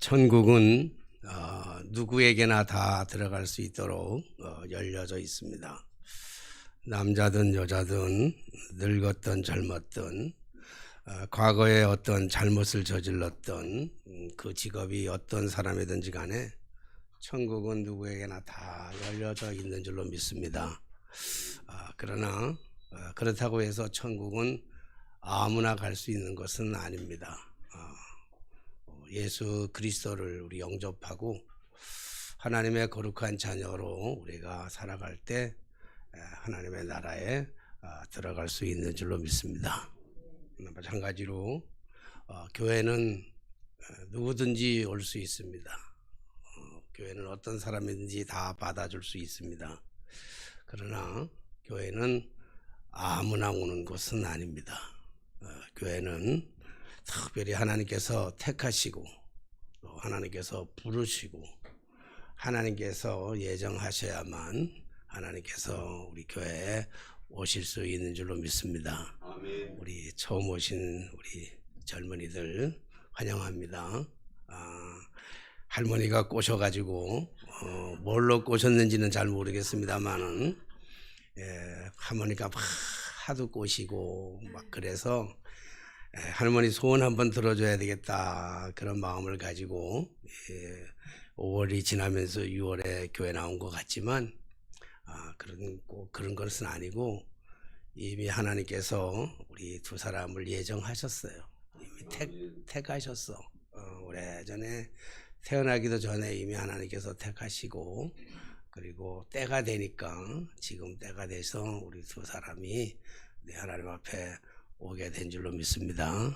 천국은 누구에게나 다 들어갈 수 있도록 열려져 있습니다. 남자든 여자든 늙었든 젊었든 과거에 어떤 잘못을 저질렀던 그 직업이 어떤 사람이든지 간에 천국은 누구에게나 다 열려져 있는 줄로 믿습니다. 그러나 그렇다고 해서 천국은 아무나 갈 수 있는 것은 아닙니다. 예수 그리스도를 우리 영접하고 하나님의 거룩한 자녀로 우리가 살아갈 때 하나님의 나라에 들어갈 수 있는 줄로 믿습니다. 마찬가지로 교회는 누구든지 올 수 있습니다. 교회는 어떤 사람이든지 다 받아줄 수 있습니다. 그러나 교회는 아무나 오는 곳은 아닙니다. 교회는 특별히 하나님께서 택하시고 또 하나님께서 부르시고 하나님께서 예정하셔야만 하나님께서 우리 교회에 오실 수 있는 줄로 믿습니다. 아멘. 우리 처음 오신 우리 젊은이들 환영합니다. 할머니가 꼬셔가지고 뭘로 꼬셨는지는 잘 모르겠습니다만은 할머니가 하도 꼬시고 막 그래서 할머니 소원 한번 들어줘야 되겠다 그런 마음을 가지고 5월이 지나면서 6월에 교회 나온 것 같지만 그런 것은 아니고 이미 하나님께서 우리 두 사람을 예정하셨어요. 이미 택하셨어. 오래전에 태어나기도 전에 이미 하나님께서 택하시고 그리고 때가 되니까 지금 때가 돼서 우리 두 사람이 하나님 앞에 오게 된 줄로 믿습니다.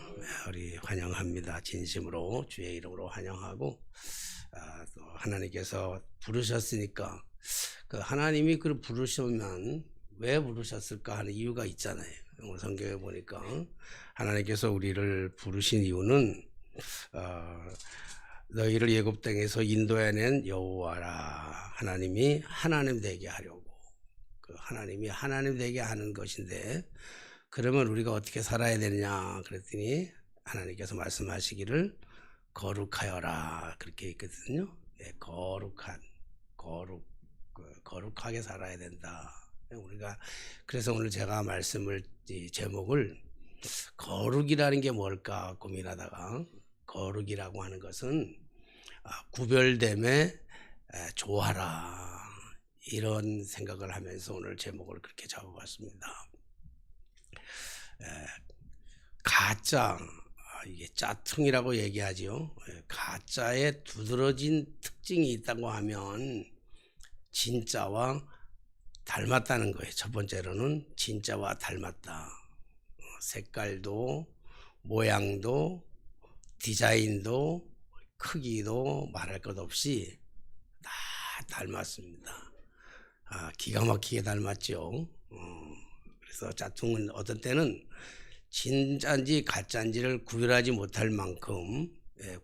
우리 환영합니다. 진심으로 주의 이름으로 환영하고 또 하나님께서 부르셨으니까 그 하나님이 그를 부르시면 왜 부르셨을까 하는 이유가 있잖아요. 오늘 성경에 보니까 하나님께서 우리를 부르신 이유는 너희를 애굽 땅에서 인도해낸 여호와라 하나님이 하나님 되게 하려고 그 하나님이 하나님 되게 하는 것인데 그러면 우리가 어떻게 살아야 되느냐 그랬더니 하나님께서 말씀하시기를 거룩하여라 그렇게 있거든요. 거룩하게 살아야 된다. 우리가 그래서 오늘 제가 제목을 거룩이라는 게 뭘까 고민하다가 거룩이라고 하는 것은 구별됨에 조하라 이런 생각을 하면서 오늘 제목을 그렇게 잡아봤습니다. 가짜 이게 짜퉁이라고 얘기하지요. 가짜에 두드러진 특징이 있다고 하면 진짜와 닮았다는 거예요. 첫 번째로는 진짜와 닮았다. 색깔도 모양도 디자인도 크기도 말할 것 없이 다 닮았습니다. 기가 막히게 닮았죠. 그래서 짜퉁은 어떤 때는 진짜인지 가짜인지를 구별하지 못할 만큼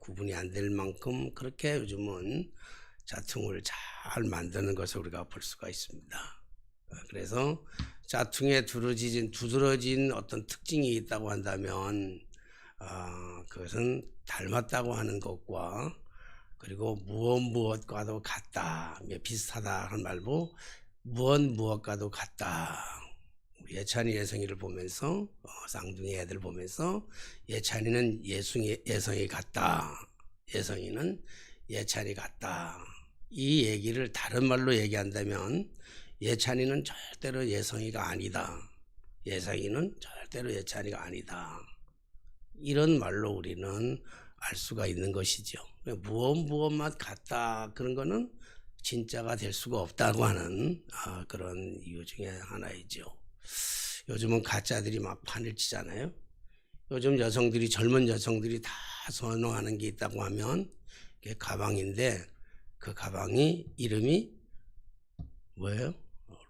구분이 안 될 만큼 그렇게 요즘은 짜퉁을 잘 만드는 것을 우리가 볼 수가 있습니다. 그래서 짜퉁에 두드러진 어떤 특징이 있다고 한다면 그것은 닮았다고 하는 것과 그리고 무엇과도 같다, 비슷하다 하는 말고 무엇과도 같다. 예찬이 예성이를 보면서 쌍둥이 애들 보면서 예찬이는 예성이 같다. 예성이는 예찬이 같다. 이 얘기를 다른 말로 얘기한다면 예찬이는 절대로 예성이가 아니다. 예성이는 절대로 예찬이가 아니다. 이런 말로 우리는 알 수가 있는 것이죠. 무엇만 같다 그런 거는 진짜가 될 수가 없다고 하는 그런 이유 중에 하나이죠. 요즘은 가짜들이 막 판을 치잖아요. 요즘 젊은 여성들이 다 선호하는 게 있다고 하면 그게 가방인데 그 가방이 이름이 뭐예요?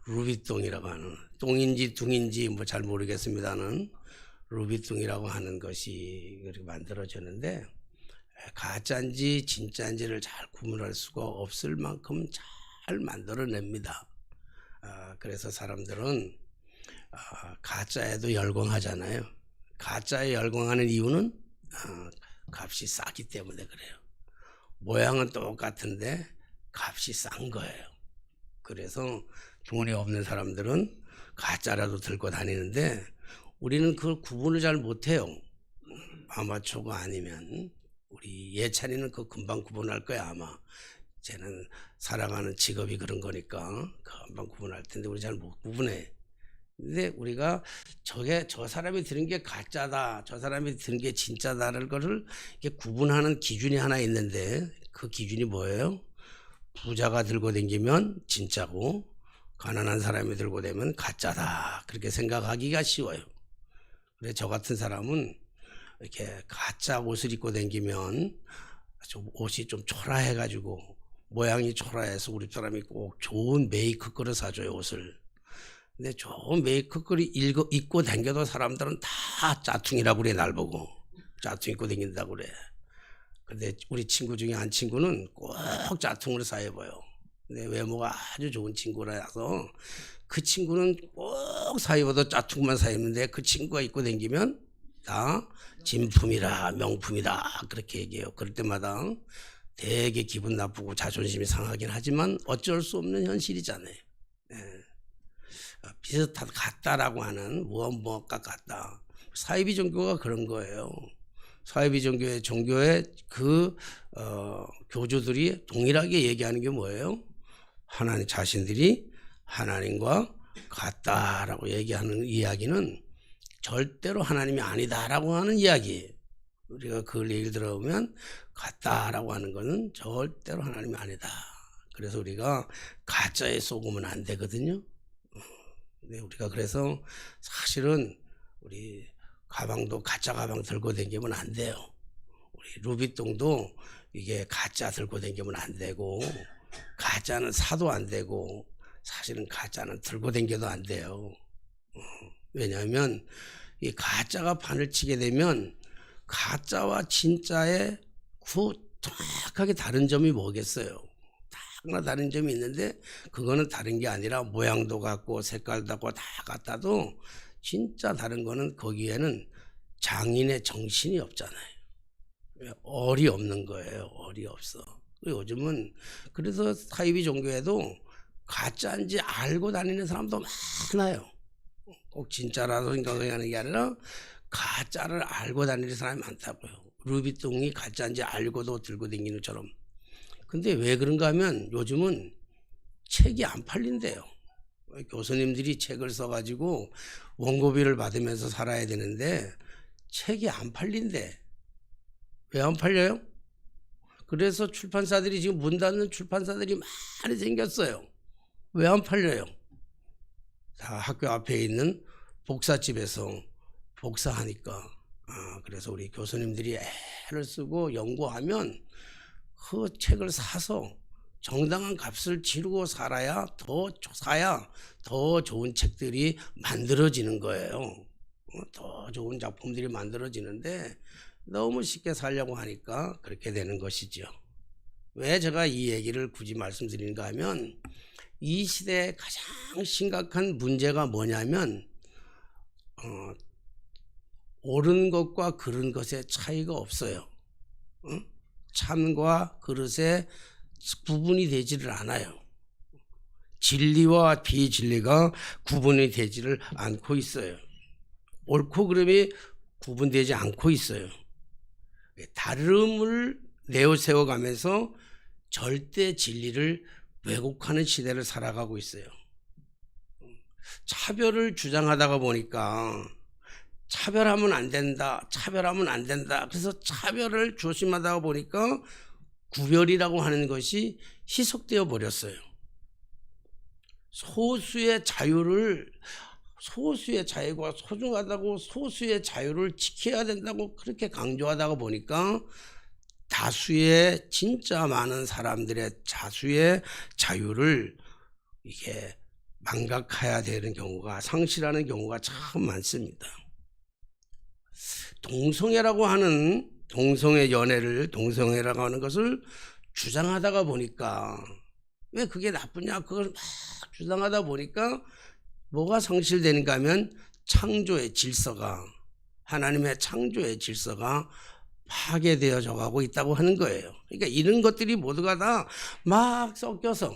루비통이라고 하는 똥인지 둥인지 뭐 잘 모르겠습니다는 루비통이라고 하는 것이 그렇게 만들어졌는데 가짜인지 진짜인지를 잘 구분할 수가 없을 만큼 잘 만들어냅니다. 그래서 사람들은 가짜에도 열광하잖아요. 가짜에 열광하는 이유는 값이 싸기 때문에 그래요. 모양은 똑같은데 값이 싼 거예요. 그래서 돈이 없는 사람들은 가짜라도 들고 다니는데 우리는 그걸 구분을 잘 못해요. 아마추어가 아니면. 우리 예찬이는 그 금방 구분할 거야 아마. 쟤는 살아가는 직업이 그런 거니까 금방 구분할 텐데 우리 잘 못 구분해. 근데 우리가 저 사람이 들은 게 가짜다, 저 사람이 들은 게 진짜다를 거를 이렇게 구분하는 기준이 하나 있는데 그 기준이 뭐예요? 부자가 들고 다니면 진짜고 가난한 사람이 들고 다니면 가짜다, 그렇게 생각하기가 쉬워요. 그래서 저 같은 사람은 이렇게 가짜 옷을 입고 다니면 좀 옷이 좀 초라해가지고 모양이 초라해서 우리 사람이 꼭 좋은 메이크 거를 사줘요, 옷을. 근데 좋은 메이크 거를 입고 다녀도 사람들은 다 짜퉁이라고 그래. 날 보고 짜퉁 입고 다닌다고 그래. 근데 우리 친구 중에 한 친구는 꼭 짜퉁을 사 입어요. 근데 외모가 아주 좋은 친구라서 그 친구는 꼭 사 입어도 짜퉁만 사 입는데 그 친구가 입고 다니면 다 진품이라 명품이다 그렇게 얘기해요. 그럴 때마다 되게 기분 나쁘고 자존심이 상하긴 하지만 어쩔 수 없는 현실이잖아요. 예. 비슷한 같다라고 하는 무엇과 같다. 사이비 종교가 그런 거예요. 사이비 종교의 그 교주들이 동일하게 얘기하는 게 뭐예요? 하나님 자신들이 하나님과 같다라고 얘기하는 이야기는 절대로 하나님이 아니다라고 하는 이야기. 우리가 그걸 얘기를 들어보면 같다라고 하는 것은 절대로 하나님이 아니다. 그래서 우리가 가짜에 속으면 안 되거든요. 네, 우리가 그래서 사실은 우리 가방도 가짜 가방 들고 다니면 안 돼요. 우리 루비통도 이게 가짜 들고 다니면 안 되고 가짜는 사도 안 되고 사실은 가짜는 들고 다녀도 안 돼요. 왜냐하면 이 가짜가 판을 치게 되면 가짜와 진짜의 정확하게 다른 점이 뭐겠어요? 하나 다른 점이 있는데 그거는 다른 게 아니라 모양도 같고 색깔도 같고 다 같아도 진짜 다른 거는 거기에는 장인의 정신이 없잖아요. 얼이 없는 거예요. 얼이 없어. 요즘은 그래서 사이비 종교에도 가짜인지 알고 다니는 사람도 많아요. 꼭 진짜라고 생각하는 게 아니라 가짜를 알고 다니는 사람이 많다고요. 루비통이 가짜인지 알고도 들고 다니는 것처럼. 근데 왜 그런가 하면 요즘은 책이 안 팔린대요. 교수님들이 책을 써가지고 원고비를 받으면서 살아야 되는데 책이 안 팔린대. 왜 안 팔려요? 그래서 출판사들이 지금 문 닫는 출판사들이 많이 생겼어요. 왜 안 팔려요? 다 학교 앞에 있는 복사집에서 복사하니까. 그래서 우리 교수님들이 애를 쓰고 연구하면 그 책을 사서 정당한 값을 치르고 사야 더 좋은 책들이 만들어지는 거예요. 더 좋은 작품들이 만들어지는데 너무 쉽게 살려고 하니까 그렇게 되는 것이죠. 왜 제가 이 얘기를 굳이 말씀드리는가 하면 이 시대의 가장 심각한 문제가 뭐냐면 옳은 것과 그른 것의 차이가 없어요. 참과 그릇의 구분이 되지를 않아요. 진리와 비진리가 구분이 되지를 않고 있어요. 옳고 그름이 구분되지 않고 있어요. 다름을 내어세워가면서 절대 진리를 왜곡하는 시대를 살아가고 있어요. 차별을 주장하다가 보니까 차별하면 안 된다, 차별하면 안 된다. 그래서 차별을 조심하다가 보니까 구별이라고 하는 것이 희석되어 버렸어요. 소수의 자유가 소중하다고 소수의 자유를 지켜야 된다고 그렇게 강조하다가 보니까 다수의 진짜 많은 사람들의 다수의 자유를 이게 망각해야 되는 경우가, 상실하는 경우가 참 많습니다. 동성애라고 하는 동성애라고 하는 것을 주장하다가 보니까 왜 그게 나쁘냐 그걸 막 주장하다 보니까 뭐가 상실되는가 하면 하나님의 창조의 질서가 파괴되어져 가고 있다고 하는 거예요. 그러니까 이런 것들이 모두가 다 막 섞여서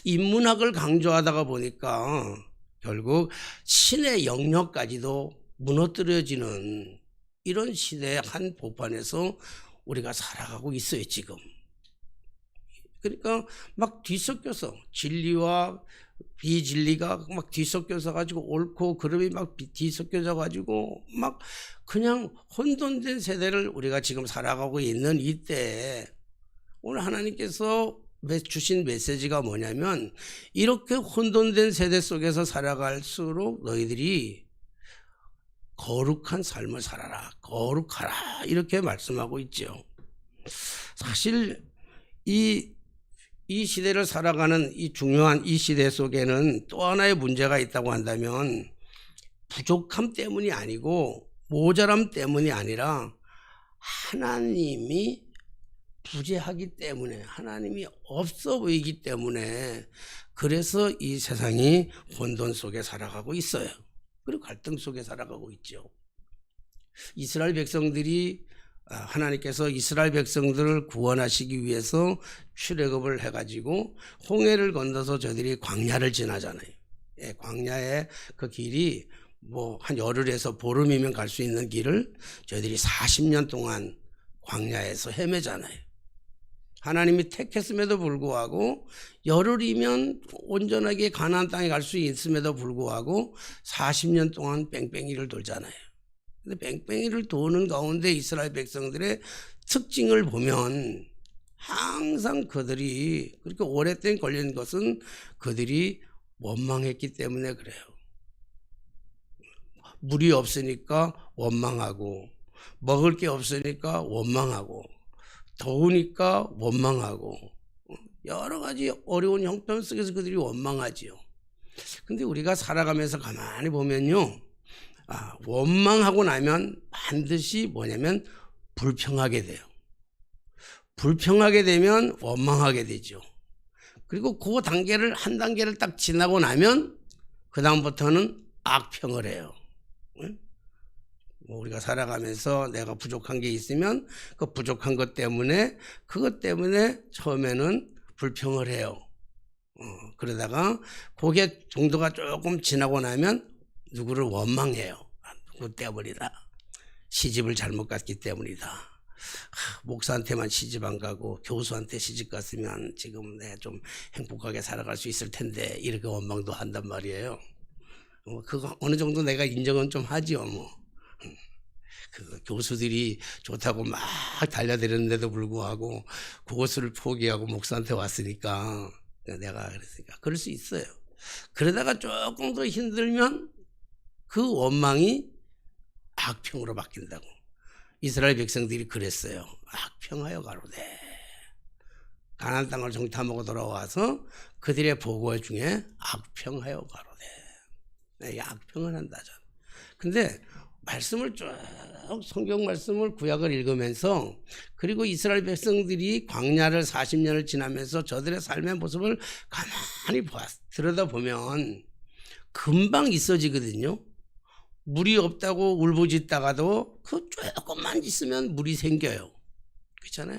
인문학을 강조하다가 보니까 결국 신의 영역까지도 무너뜨려지는 이런 시대의 한 복판에서 우리가 살아가고 있어요, 지금. 그러니까 막 뒤섞여서 진리와 비진리가 막 뒤섞여서 가지고 옳고 그름이 막 뒤섞여져 가지고 막 그냥 혼돈된 세대를 우리가 지금 살아가고 있는 이때에 오늘 하나님께서 주신 메시지가 뭐냐면 이렇게 혼돈된 세대 속에서 살아갈수록 너희들이 거룩한 삶을 살아라, 거룩하라 이렇게 말씀하고 있죠. 사실 이 시대를 살아가는 이 중요한 이 시대 속에는 또 하나의 문제가 있다고 한다면 부족함 때문이 아니고 모자람 때문이 아니라 하나님이 부재하기 때문에, 하나님이 없어 보이기 때문에 그래서 이 세상이 혼돈 속에 살아가고 있어요. 그리고 갈등 속에 살아가고 있죠. 이스라엘 백성들이 하나님께서 이스라엘 백성들을 구원하시기 위해서 출애굽을 해가지고 홍해를 건너서 저들이 광야를 지나잖아요. 예, 광야의 그 길이 뭐 한 열흘에서 보름이면 갈 수 있는 길을 저희들이 40년 동안 광야에서 헤매잖아요. 하나님이 택했음에도 불구하고 열흘이면 온전하게 가나안 땅에 갈 수 있음에도 불구하고 40년 동안 뺑뺑이를 돌잖아요. 근데 뺑뺑이를 도는 가운데 이스라엘 백성들의 특징을 보면 항상 그들이 그렇게 오랫동안 걸린 것은 그들이 원망했기 때문에 그래요. 물이 없으니까 원망하고, 먹을 게 없으니까 원망하고, 더우니까 원망하고, 여러 가지 어려운 형편 속에서 그들이 원망하지요. 근데 우리가 살아가면서 가만히 보면요, 원망하고 나면 반드시 뭐냐면 불평하게 돼요. 불평하게 되면 원망하게 되죠. 그리고 그 단계를 한 단계를 딱 지나고 나면 그 다음부터는 악평을 해요. 우리가 살아가면서 내가 부족한 게 있으면 그 부족한 것 때문에 그것 때문에 처음에는 불평을 해요. 그러다가 그게 정도가 조금 지나고 나면 누구를 원망해요. 누구 때문이다. 시집을 잘못 갔기 때문이다. 목사한테만 시집 안 가고 교수한테 시집 갔으면 지금 내가 좀 행복하게 살아갈 수 있을 텐데 이렇게 원망도 한단 말이에요. 그거 어느 정도 내가 인정은 좀 하지요. 그 교수들이 좋다고 막 달려드렸는데도 불구하고 그것을 포기하고 목사한테 왔으니까 내가 그랬으니까 그럴 수 있어요. 그러다가 조금 더 힘들면 그 원망이 악평으로 바뀐다고. 이스라엘 백성들이 그랬어요. 악평하여 가로되. 가나안 땅을 정탐하고 돌아와서 그들의 보고 중에 악평하여 가로되. 악평을 한다잖아. 근데 말씀을 쭉 성경 말씀을 구약을 읽으면서 그리고 이스라엘 백성들이 광야를 40년을 지나면서 저들의 삶의 모습을 가만히 들여다보면 금방 있어지거든요. 물이 없다고 울부짖다가도 그 조금만 있으면 물이 생겨요. 그렇잖아요.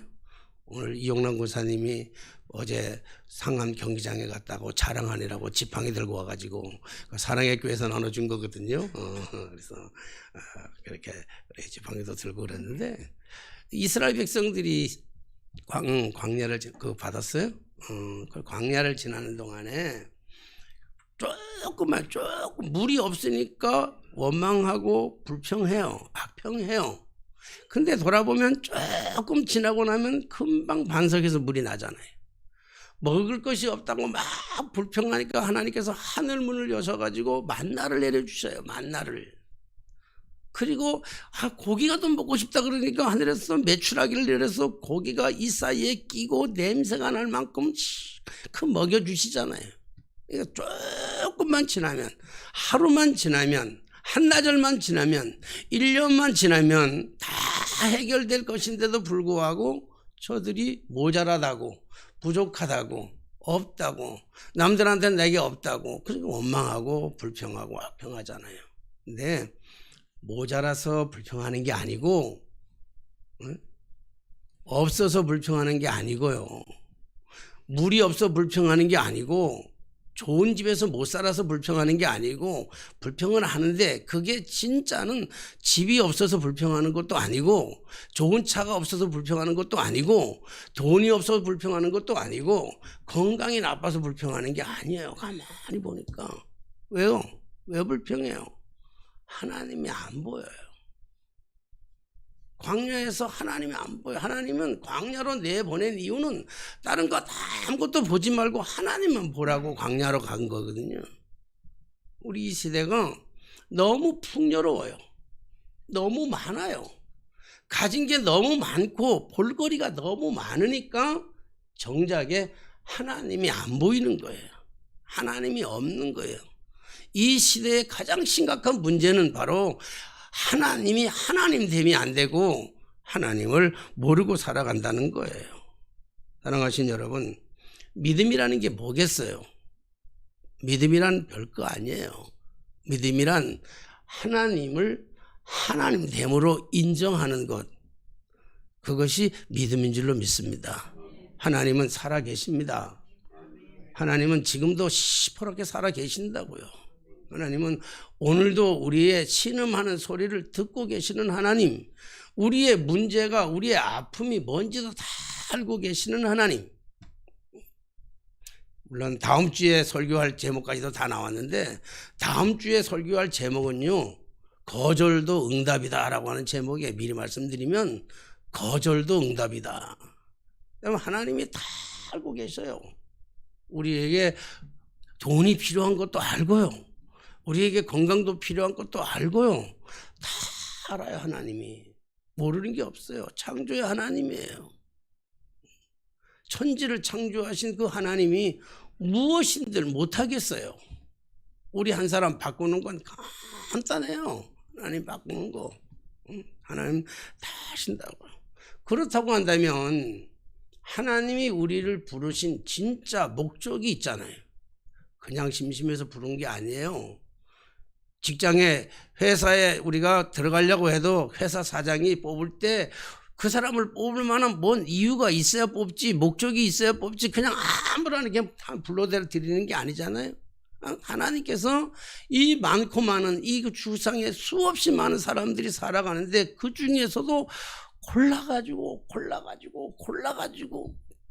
오늘 이용남 권사님이 어제 상암 경기장에 갔다고 자랑하느라고 지팡이 들고 와가지고 사랑의 교회에서 나눠준 거거든요. 그래서 그렇게 지팡이도 들고 그랬는데 이스라엘 백성들이 광야를 받았어요. 그 광야를 지나는 동안에 조금 물이 없으니까 원망하고 불평해요. 악평해요. 근데 돌아보면 조금 지나고 나면 금방 반석에서 물이 나잖아요. 먹을 것이 없다고 막 불평하니까 하나님께서 하늘 문을 여셔가지고 만나를 내려주셔요. 만나를. 그리고 고기가 또 먹고 싶다 그러니까 하늘에서 메추라기를 내려서 고기가 이 사이에 끼고 냄새가 날 만큼 그 먹여주시잖아요. 그러니까 조금만 지나면, 하루만 지나면, 한나절만 지나면, 1년만 지나면 다 해결될 것인데도 불구하고 저들이 모자라다고, 부족하다고, 없다고, 남들한테는 내게 없다고, 그러니까 원망하고 불평하고 악평하잖아요. 근데 모자라서 불평하는 게 아니고 응? 없어서 불평하는 게 아니고요. 물이 없어 불평하는 게 아니고, 좋은 집에서 못 살아서 불평하는 게 아니고, 불평은 하는데 그게 진짜는 집이 없어서 불평하는 것도 아니고, 좋은 차가 없어서 불평하는 것도 아니고, 돈이 없어서 불평하는 것도 아니고, 건강이 나빠서 불평하는 게 아니에요. 가만히 보니까. 왜요? 왜 불평해요? 하나님이 안 보여요. 광야에서 하나님이 안 보여. 하나님은 광야로 내보낸 이유는 다른 거 다 아무것도 보지 말고 하나님만 보라고 광야로 간 거거든요. 우리 이 시대가 너무 풍요로워요. 너무 많아요. 가진 게 너무 많고 볼거리가 너무 많으니까 정작에 하나님이 안 보이는 거예요. 하나님이 없는 거예요. 이 시대의 가장 심각한 문제는 바로 하나님이 하나님됨이 안 되고 하나님을 모르고 살아간다는 거예요. 사랑하신 여러분, 믿음이라는 게 뭐겠어요? 믿음이란 별거 아니에요. 믿음이란 하나님을 하나님됨으로 인정하는 것, 그것이 믿음인 줄로 믿습니다. 하나님은 살아 계십니다. 하나님은 지금도 시퍼렇게 살아 계신다고요. 하나님은 오늘도 우리의 신음하는 소리를 듣고 계시는 하나님, 우리의 문제가, 우리의 아픔이 뭔지도 다 알고 계시는 하나님. 물론 다음 주에 설교할 제목까지도 다 나왔는데, 다음 주에 설교할 제목은요, 거절도 응답이다 라고 하는 제목에 미리 말씀드리면, 거절도 응답이다. 하나님이 다 알고 계셔요. 우리에게 돈이 필요한 것도 알고요, 우리에게 건강도 필요한 것도 알고요. 다 알아요. 하나님이. 모르는 게 없어요. 창조의 하나님이에요. 천지를 창조하신 그 하나님이 무엇인들 못하겠어요. 우리 한 사람 바꾸는 건 간단해요. 하나님 바꾸는 거. 하나님 다 하신다고요. 그렇다고 한다면 하나님이 우리를 부르신 진짜 목적이 있잖아요. 그냥 심심해서 부른 게 아니에요. 직장에, 회사에 우리가 들어가려고 해도 회사 사장이 뽑을 때 그 사람을 뽑을 만한 뭔 이유가 있어야 뽑지, 목적이 있어야 뽑지, 그냥 아무나 그냥 불러대로 드리는 게 아니잖아요. 하나님께서 이 많고 많은 이 주상에 수없이 많은 사람들이 살아가는데 그 중에서도 골라가지고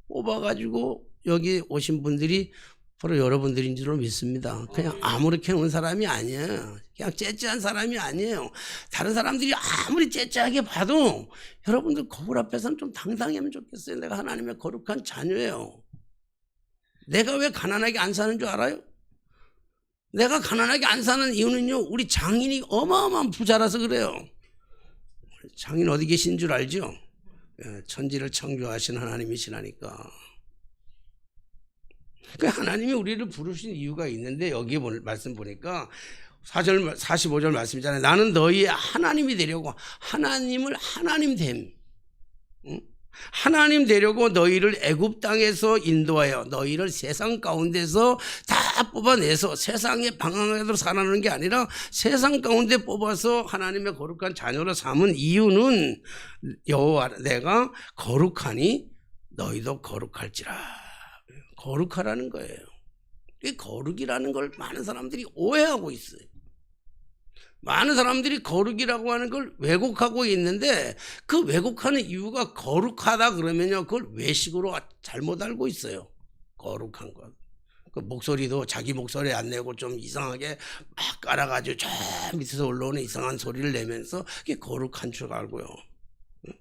뽑아가지고 여기 오신 분들이 바로 여러분들인 줄로 믿습니다. 그냥 아무렇게 온 사람이 아니에요. 그냥 째째한 사람이 아니에요. 다른 사람들이 아무리 째째하게 봐도 여러분들 거울 앞에서는 좀 당당히 하면 좋겠어요. 내가 하나님의 거룩한 자녀예요. 내가 왜 가난하게 안 사는 줄 알아요? 내가 가난하게 안 사는 이유는요, 우리 장인이 어마어마한 부자라서 그래요. 장인 어디 계신 줄 알죠? 천지를 창조하신 하나님이시라니까. 그 하나님이 우리를 부르신 이유가 있는데, 여기 말씀 보니까 45절 말씀이잖아요. 나는 너희의 하나님이 되려고, 하나님을 하나님됨, 하나님 되려고 너희를 애굽 땅에서 인도하여 너희를 세상 가운데서 다 뽑아내서 세상에 방황하도록 살아가는 게 아니라 세상 가운데 뽑아서 하나님의 거룩한 자녀로 삼은 이유는 여호와 내가 거룩하니 너희도 거룩할지라. 거룩하라는 거예요. 이 거룩이라는 걸 많은 사람들이 오해하고 있어요. 많은 사람들이 거룩이라고 하는 걸 왜곡하고 있는데, 그 왜곡하는 이유가 거룩하다 그러면요, 그걸 외식으로 잘못 알고 있어요. 거룩한 것. 그 목소리도 자기 목소리 안 내고 좀 이상하게 막 깔아가지고 저 밑에서 올라오는 이상한 소리를 내면서 그게 거룩한 줄 알고요.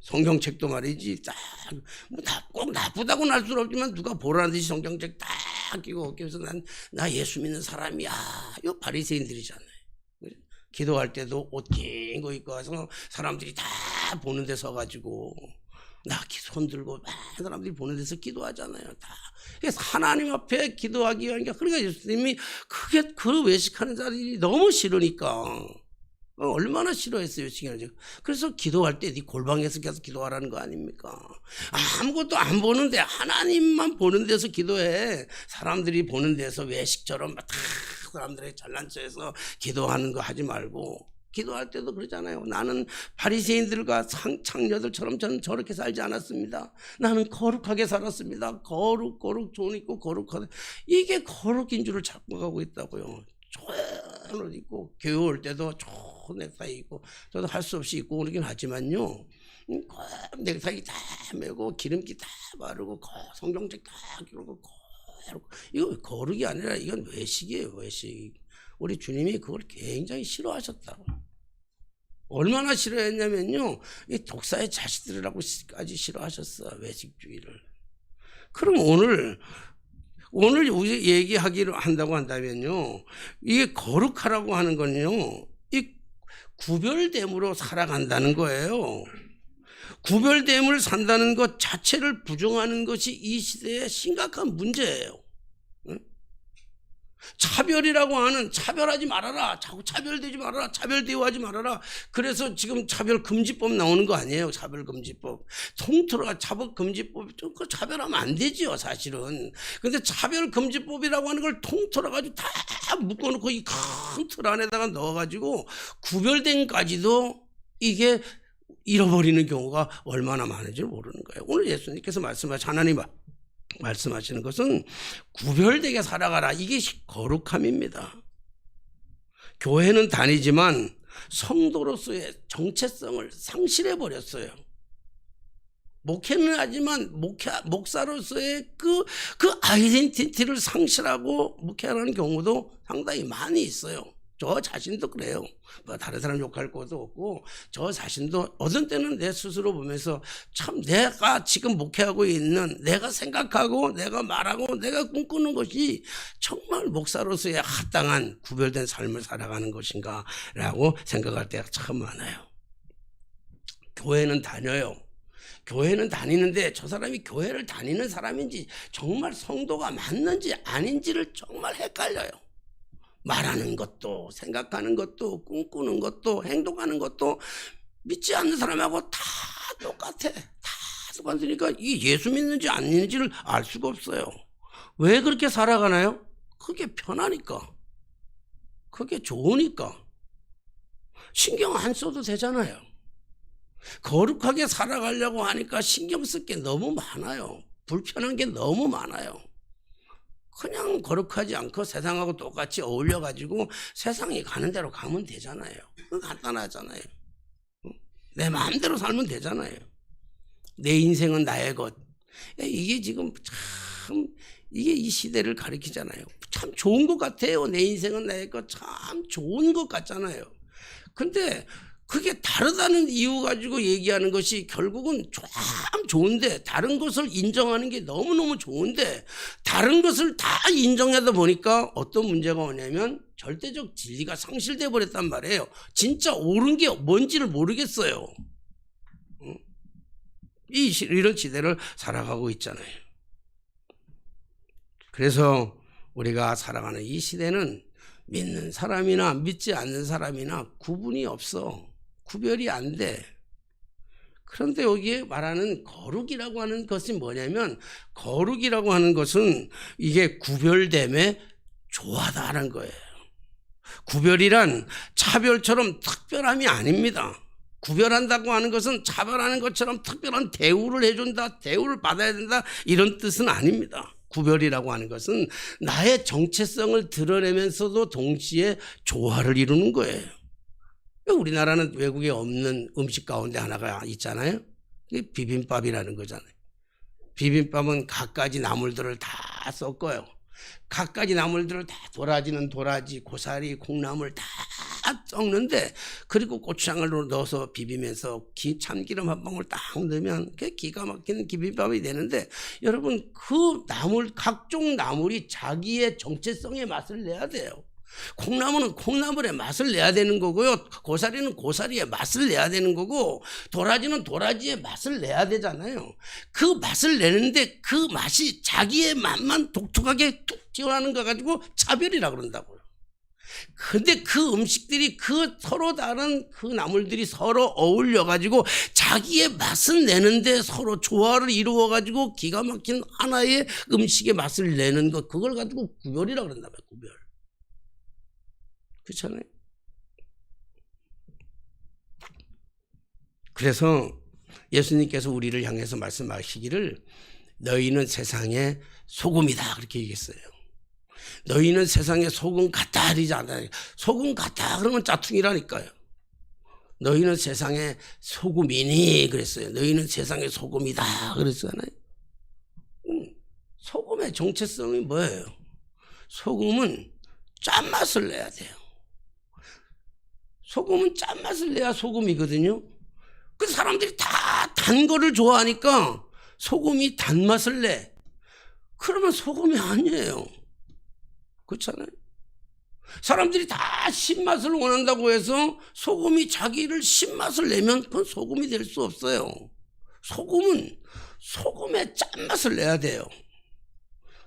성경책도 말이지, 꼭 나쁘다고는 할 수는 없지만 누가 보라는 듯이 성경책 딱 끼고 그래서 나 예수 믿는 사람이야, 이거 바리새인들이잖아요. 기도할 때도 옷 긴 거 입고 와서 사람들이 다 보는 데 서가지고 나 손 들고 막 사람들이 보는 데서 기도하잖아요. 다. 그래서 하나님 앞에 기도하기 위한 게, 그러니까 예수님이 그게 그 외식하는 자들이 너무 싫으니까. 얼마나 싫어했어요, 시간을. 그래서 기도할 때 네 골방에서 계속 기도하라는 거 아닙니까? 아무것도 안 보는데 하나님만 보는 데서 기도해. 사람들이 보는 데서 외식처럼 막 다 사람들에게 잘난 척해서 기도하는 거 하지 말고 기도할 때도 그러잖아요. 나는 바리새인들과 창녀들처럼 저는 저렇게 살지 않았습니다. 나는 거룩하게 살았습니다. 거룩 좋은 입고 거룩하다. 이게 거룩인 줄을 착각하고 있다고요. 좋은 옷 입고 교회 올 때도 좋은 넥타이 입고 저도 할 수 없이 입고 오긴 하지만요. 넥타이 다 메고 기름기 다 바르고 성경책 다 읽고 이거 거룩이 아니라 이건 외식이에요. 외식. 우리 주님이 그걸 굉장히 싫어하셨다고. 얼마나 싫어했냐면요, 이 독사의 자식들이라고까지 싫어하셨어. 외식주의를. 그럼 오늘 우리 얘기하기로 한다고 한다면요, 이게 거룩하라고 하는 건요, 이 구별됨으로 살아간다는 거예요. 구별됨을 산다는 것 자체를 부정하는 것이 이 시대의 심각한 문제예요. 차별이라고 하는, 차별하지 말아라, 자꾸 차별되지 말아라, 차별 대우하지 말아라. 그래서 지금 차별금지법 나오는 거 아니에요. 차별금지법 통틀어 차별금지법, 그 차별하면 안 되죠 사실은. 근데 차별금지법이라고 하는 걸 통틀어가지고 다 묶어놓고 이 큰 틀 안에다가 넣어가지고 구별된까지도 이게 잃어버리는 경우가 얼마나 많은지 모르는 거예요. 오늘 예수님께서 하나님 말씀하시는 것은 구별되게 살아가라. 이게 거룩함입니다. 교회는 다니지만 성도로서의 정체성을 상실해버렸어요. 목회는 하지만 목사로서의 그 아이덴티티를 상실하고 목회하는 경우도 상당히 많이 있어요. 저 자신도 그래요. 뭐 다른 사람 욕할 것도 없고 저 자신도 어떤 때는 내 스스로 보면서 참 내가 지금 목회하고 있는, 내가 생각하고 내가 말하고 내가 꿈꾸는 것이 정말 목사로서의 합당한 구별된 삶을 살아가는 것인가 라고 생각할 때가 참 많아요. 교회는 다녀요. 교회는 다니는데 저 사람이 교회를 다니는 사람인지 정말 성도가 맞는지 아닌지를 정말 헷갈려요. 말하는 것도, 생각하는 것도, 꿈꾸는 것도, 행동하는 것도 믿지 않는 사람하고 다 똑같아. 다 똑같으니까 이게 예수 믿는지 안 믿는지를 알 수가 없어요. 왜 그렇게 살아가나요? 그게 편하니까. 그게 좋으니까. 신경 안 써도 되잖아요. 거룩하게 살아가려고 하니까 신경 쓸 게 너무 많아요. 불편한 게 너무 많아요. 그냥 거룩하지 않고 세상하고 똑같이 어울려가지고 세상이 가는 대로 가면 되잖아요. 간단하잖아요. 내 마음대로 살면 되잖아요. 내 인생은 나의 것. 이게 지금 참, 이게 이 시대를 가리키잖아요. 참 좋은 것 같아요. 내 인생은 나의 것. 참 좋은 것 같잖아요. 근데 그게 다르다는 이유 가지고 얘기하는 것이 결국은 참 좋은데, 다른 것을 인정하는 게 너무너무 좋은데 다른 것을 다 인정하다 보니까 어떤 문제가 오냐면 절대적 진리가 상실돼 버렸단 말이에요. 진짜 옳은 게 뭔지를 모르겠어요. 이런 시대를 살아가고 있잖아요. 그래서 우리가 살아가는 이 시대는 믿는 사람이나 믿지 않는 사람이나 구분이 없어. 구별이 안 돼. 그런데 여기에 말하는 거룩이라고 하는 것이 뭐냐면, 거룩이라고 하는 것은 이게 구별됨에 조화다라는 거예요. 구별이란 차별처럼 특별함이 아닙니다. 구별한다고 하는 것은 차별하는 것처럼 특별한 대우를 해준다, 대우를 받아야 된다, 이런 뜻은 아닙니다. 구별이라고 하는 것은 나의 정체성을 드러내면서도 동시에 조화를 이루는 거예요. 우리나라는 외국에 없는 음식 가운데 하나가 있잖아요. 그게 비빔밥이라는 거잖아요. 비빔밥은 갖가지 나물들을 다 섞어요. 갖가지 나물들을 다, 도라지는 도라지, 고사리, 콩나물 다 섞는데, 그리고 고추장을 넣어서 비비면서 참기름 한 방울 딱 넣으면 그게 기가 막히는 비빔밥이 되는데, 여러분 그 나물, 각종 나물이 자기의 정체성의 맛을 내야 돼요. 콩나물은 콩나물의 맛을 내야 되는 거고요. 고사리는 고사리의 맛을 내야 되는 거고, 도라지는 도라지의 맛을 내야 되잖아요. 그 맛을 내는데 그 맛이 자기의 맛만 독특하게 툭 튀어나오는 거 가지고 차별이라고 그런다고요. 근데 그 음식들이, 그 서로 다른 그 나물들이 서로 어울려 가지고 자기의 맛을 내는데 서로 조화를 이루어 가지고 기가 막힌 하나의 음식의 맛을 내는 것, 그걸 가지고 구별이라고 그런다고요. 구별. 그렇잖아요. 그래서 예수님께서 우리를 향해서 말씀하시기를 너희는 세상의 소금이다 그렇게 얘기했어요. 너희는 세상의 소금 같다 그러지 않아요. 소금 같다 그러면 짜퉁이라니까요. 너희는 세상의 소금이니 그랬어요. 너희는 세상의 소금이다 그랬잖아요. 소금의 정체성이 뭐예요? 소금은 짠맛을 내야 돼요. 소금은 짠맛을 내야 소금이거든요. 그 사람들이 다 단 거를 좋아하니까 소금이 단맛을 내. 그러면 소금이 아니에요. 그렇잖아요. 사람들이 다 신맛을 원한다고 해서 소금이 자기를 신맛을 내면 그건 소금이 될 수 없어요. 소금은 소금의 짠맛을 내야 돼요.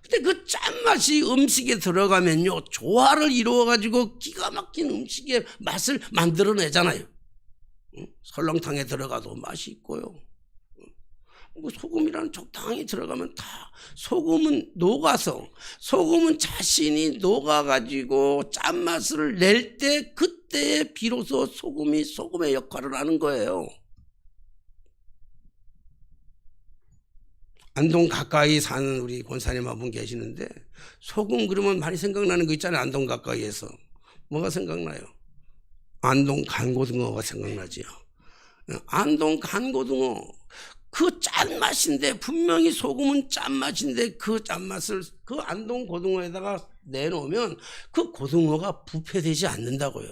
근데 그 짠맛이 음식에 들어가면요 조화를 이루어가지고 기가 막힌 음식의 맛을 만들어내잖아요. 설렁탕에 들어가도 맛이 있고요. 뭐 소금이라는 적당히 들어가면 다 소금은 녹아서 소금은 자신이 녹아가지고 짠맛을 낼 때 그때에 비로소 소금이 소금의 역할을 하는 거예요. 안동 가까이 사는 우리 권사님 한 분 계시는데 소금 그러면 많이 생각나는 거 있잖아요. 안동 가까이에서 뭐가 생각나요? 안동 간고등어가 생각나지요. 안동 간고등어 그 짠맛인데 분명히 소금은 짠맛인데 그 짠맛을 그 안동 고등어에다가 내놓으면 그 고등어가 부패되지 않는다고요.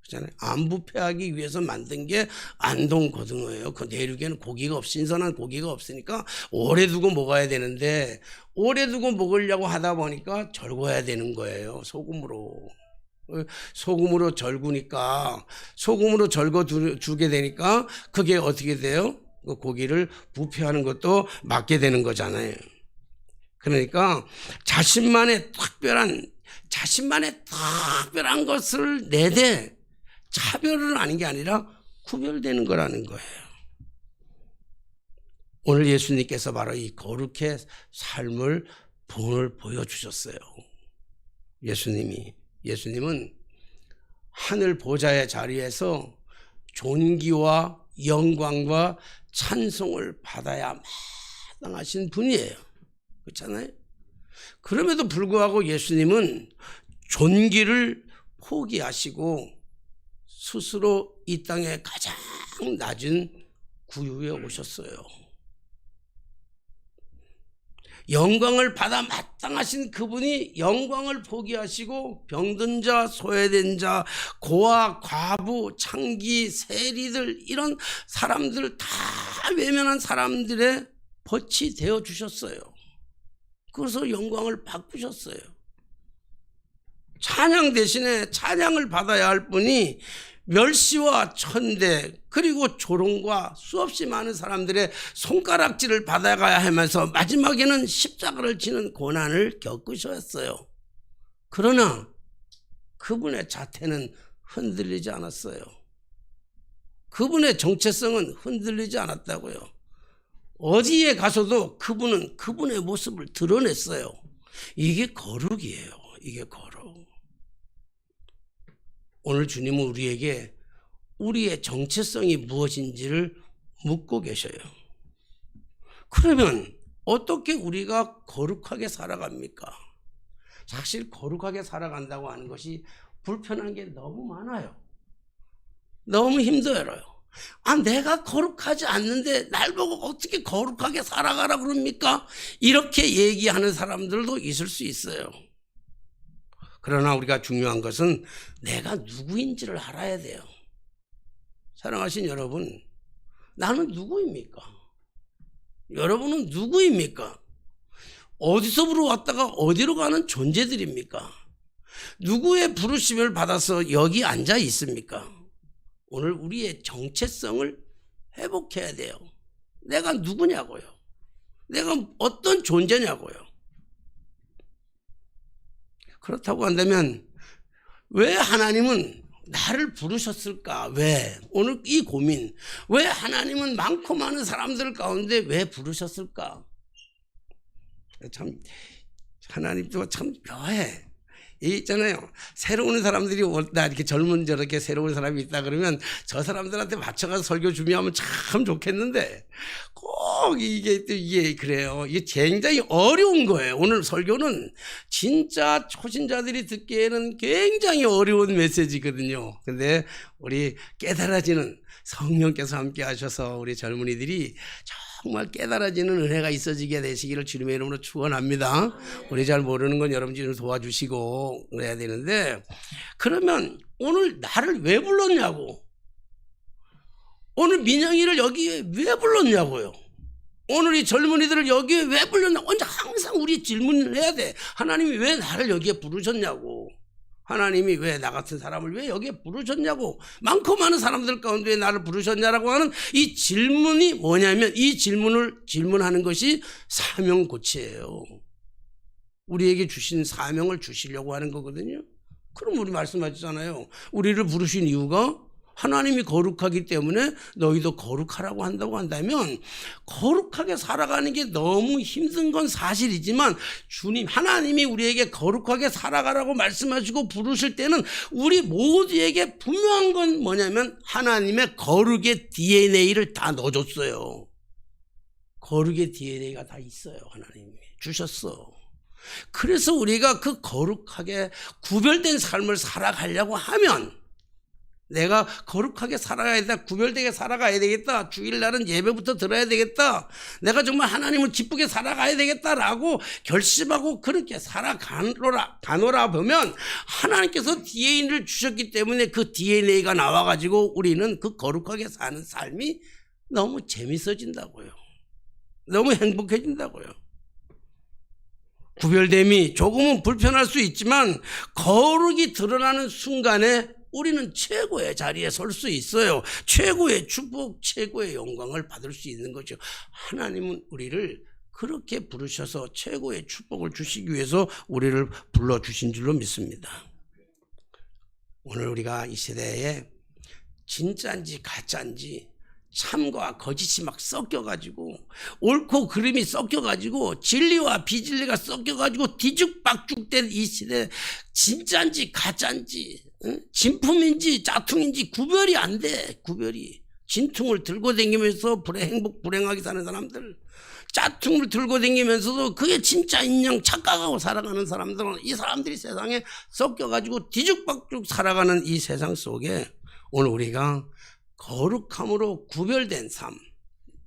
그렇잖아요. 안 부패하기 위해서 만든 게 안동 고등어예요. 그 내륙에는 고기가 신선한 고기가 없으니까 오래 두고 먹어야 되는데 오래 두고 먹으려고 하다 보니까 절궈야 되는 거예요. 소금으로. 소금으로 절구니까 소금으로 절거 주게 되니까 그게 어떻게 돼요? 그 고기를 부패하는 것도 막게 되는 거잖아요. 그러니까 자신만의 특별한 것을 내되 차별은 아닌 게 아니라 구별되는 거라는 거예요. 오늘 예수님께서 바로 이 거룩의 삶을 본을 보여주셨어요. 예수님은 하늘 보좌의 자리에서 존귀와 영광과 찬송을 받아야 마땅하신 분이에요. 그렇잖아요. 그럼에도 불구하고 예수님은 존귀를 포기하시고 스스로 이 땅에 가장 낮은 구유에 오셨어요. 영광을 받아 마땅하신 그분이 영광을 포기하시고 병든 자, 소외된 자, 고아, 과부, 창기, 세리들 이런 사람들 다 외면한 사람들의 벗이 되어 주셨어요. 그래서 영광을 바꾸셨어요. 찬양 대신에 찬양을 받아야 할 분이 멸시와 천대 그리고 조롱과 수없이 많은 사람들의 손가락질을 받아가야 하면서 마지막에는 십자가를 지는 고난을 겪으셨어요. 그러나 그분의 자태는 흔들리지 않았어요. 그분의 정체성은 흔들리지 않았다고요. 어디에 가서도 그분은 그분의 모습을 드러냈어요. 이게 거룩이에요. 이게 거룩. 오늘 주님은 우리에게 우리의 정체성이 무엇인지를 묻고 계셔요. 그러면 어떻게 우리가 거룩하게 살아갑니까? 사실 거룩하게 살아간다고 하는 것이 불편한 게 너무 많아요. 너무 힘들어요. 내가 거룩하지 않는데 날 보고 어떻게 거룩하게 살아가라 그럽니까? 이렇게 얘기하는 사람들도 있을 수 있어요. 그러나 우리가 중요한 것은 내가 누구인지를 알아야 돼요. 사랑하신 여러분, 나는 누구입니까? 여러분은 누구입니까? 어디서부터 왔다가 어디로 가는 존재들입니까? 누구의 부르심을 받아서 여기 앉아 있습니까? 오늘 우리의 정체성을 회복해야 돼요. 내가 누구냐고요? 내가 어떤 존재냐고요? 그렇다고 한다면 왜 하나님은 나를 부르셨을까? 왜? 오늘 이 고민. 왜 하나님은 많고 많은 사람들 가운데 왜 부르셨을까? 참 하나님도 참 묘해. 이 있잖아요. 새로운 사람들이 나 이렇게 젊은 저렇게 새로운 사람이 있다 그러면 저 사람들한테 맞춰가서 설교 준비하면 참 좋겠는데 꼭 이게 그래요. 이게 굉장히 어려운 거예요. 오늘 설교는 진짜 초신자들이 듣기에는 굉장히 어려운 메시지거든요. 근데 우리 깨달아지는 성령께서 함께 하셔서 우리 젊은이들이 정말 깨달아지는 은혜가 있어지게 되시기를 주님의 이름으로 축원합니다. 우리 잘 모르는 건 여러분들이 좀 도와주시고 그래야 되는데, 그러면 오늘 나를 왜 불렀냐고, 오늘 민영이를 여기에 왜 불렀냐고요. 오늘 이 젊은이들을 여기에 왜 불렀냐고. 항상 우리 질문을 해야 돼. 하나님이 왜 나를 여기에 부르셨냐고. 하나님이 왜 나 같은 사람을 왜 여기에 부르셨냐고. 많고 많은 사람들 가운데 왜 나를 부르셨냐라고 하는 이 질문이 뭐냐면, 이 질문을 질문하는 것이 사명고치예요. 우리에게 주신 사명을 주시려고 하는 거거든요. 그럼 우리 말씀하셨잖아요. 우리를 부르신 이유가 하나님이 거룩하기 때문에 너희도 거룩하라고 한다고 한다면, 거룩하게 살아가는 게 너무 힘든 건 사실이지만 주님 하나님이 우리에게 거룩하게 살아가라고 말씀하시고 부르실 때는 우리 모두에게 분명한 건 뭐냐면 하나님의 거룩의 DNA를 다 넣어줬어요. 거룩의 DNA가 다 있어요. 하나님이 주셨어. 그래서 우리가 그 거룩하게 구별된 삶을 살아가려고 하면, 내가 거룩하게 살아가야 되겠다, 구별되게 살아가야 되겠다, 주일날은 예배부터 들어야 되겠다, 내가 정말 하나님을 기쁘게 살아가야 되겠다라고 결심하고 그렇게 살아가노라 보면 하나님께서 DNA를 주셨기 때문에 그 DNA가 나와가지고 우리는 그 거룩하게 사는 삶이 너무 재밌어진다고요. 너무 행복해진다고요. 구별됨이 조금은 불편할 수 있지만 거룩이 드러나는 순간에 우리는 최고의 자리에 설 수 있어요. 최고의 축복, 최고의 영광을 받을 수 있는 거죠. 하나님은 우리를 그렇게 부르셔서 최고의 축복을 주시기 위해서 우리를 불러주신 줄로 믿습니다. 오늘 우리가 이 시대에 진짜인지 가짜인지, 참과 거짓이 막 섞여가지고, 옳고 그름이 섞여가지고, 진리와 비진리가 섞여가지고 뒤죽박죽된 이 시대, 진짜인지 가짜인지, 진품인지 짝퉁인지 구별이 안 돼. 구별이. 진퉁을 들고 다니면서 불행하게 사는 사람들, 짝퉁을 들고 다니면서도 그게 진짜인 양 착각하고 살아가는 사람들은, 이 사람들이 세상에 섞여가지고 뒤죽박죽 살아가는 이 세상 속에 오늘 우리가 거룩함으로 구별된 삶,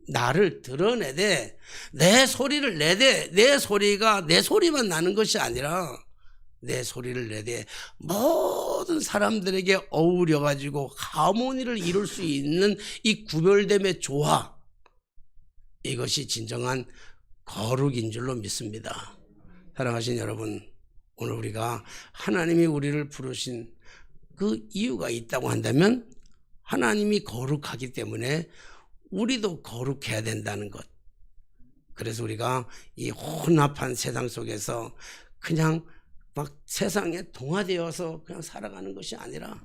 나를 드러내되 내 소리를 내되, 내 소리가 내 소리만 나는 것이 아니라 내 소리를 내되 모든 사람들에게 어우려 가지고 하모니를 이룰 수 있는 이 구별됨의 조화, 이것이 진정한 거룩인 줄로 믿습니다. 사랑하신 여러분, 오늘 우리가 하나님이 우리를 부르신 그 이유가 있다고 한다면 하나님이 거룩하기 때문에 우리도 거룩해야 된다는 것. 그래서 우리가 이 혼합한 세상 속에서 그냥 막 세상에 동화되어서 그냥 살아가는 것이 아니라,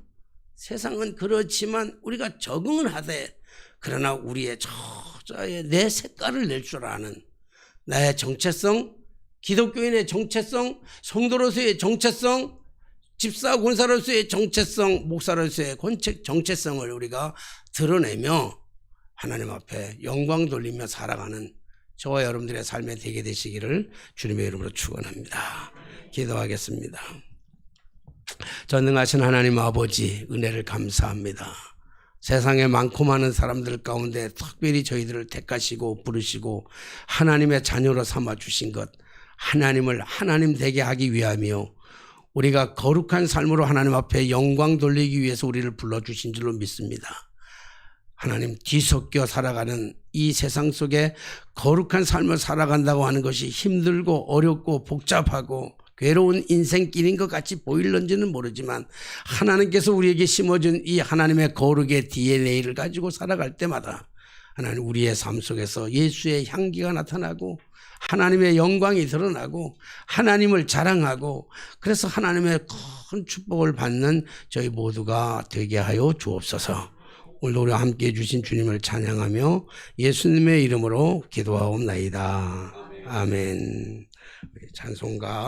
세상은 그렇지만 우리가 적응을 하되, 그러나 우리의 저자의 내 색깔을 낼 줄 아는 나의 정체성, 기독교인의 정체성, 성도로서의 정체성, 집사 권사로서의 정체성, 목사로서의 정체성을 우리가 드러내며 하나님 앞에 영광 돌리며 살아가는 저와 여러분들의 삶에 되게 되시기를 주님의 이름으로 축원합니다. 기도하겠습니다. 전능하신 하나님 아버지, 은혜를 감사합니다. 세상에 많고 많은 사람들 가운데 특별히 저희들을 택하시고 부르시고 하나님의 자녀로 삼아 주신 것, 하나님을 하나님 되게 하기 위하며 우리가 거룩한 삶으로 하나님 앞에 영광 돌리기 위해서 우리를 불러주신 줄로 믿습니다. 하나님, 뒤섞여 살아가는 이 세상 속에 거룩한 삶을 살아간다고 하는 것이 힘들고 어렵고 복잡하고 괴로운 인생길인 것 같이 보일런지는 모르지만, 하나님께서 우리에게 심어준 이 하나님의 거룩의 DNA를 가지고 살아갈 때마다 하나님, 우리의 삶 속에서 예수의 향기가 나타나고 하나님의 영광이 드러나고 하나님을 자랑하고, 그래서 하나님의 큰 축복을 받는 저희 모두가 되게 하여 주옵소서. 오늘도 우리와 함께해 주신 주님을 찬양하며 예수님의 이름으로 기도하옵나이다. 아멘. 찬송가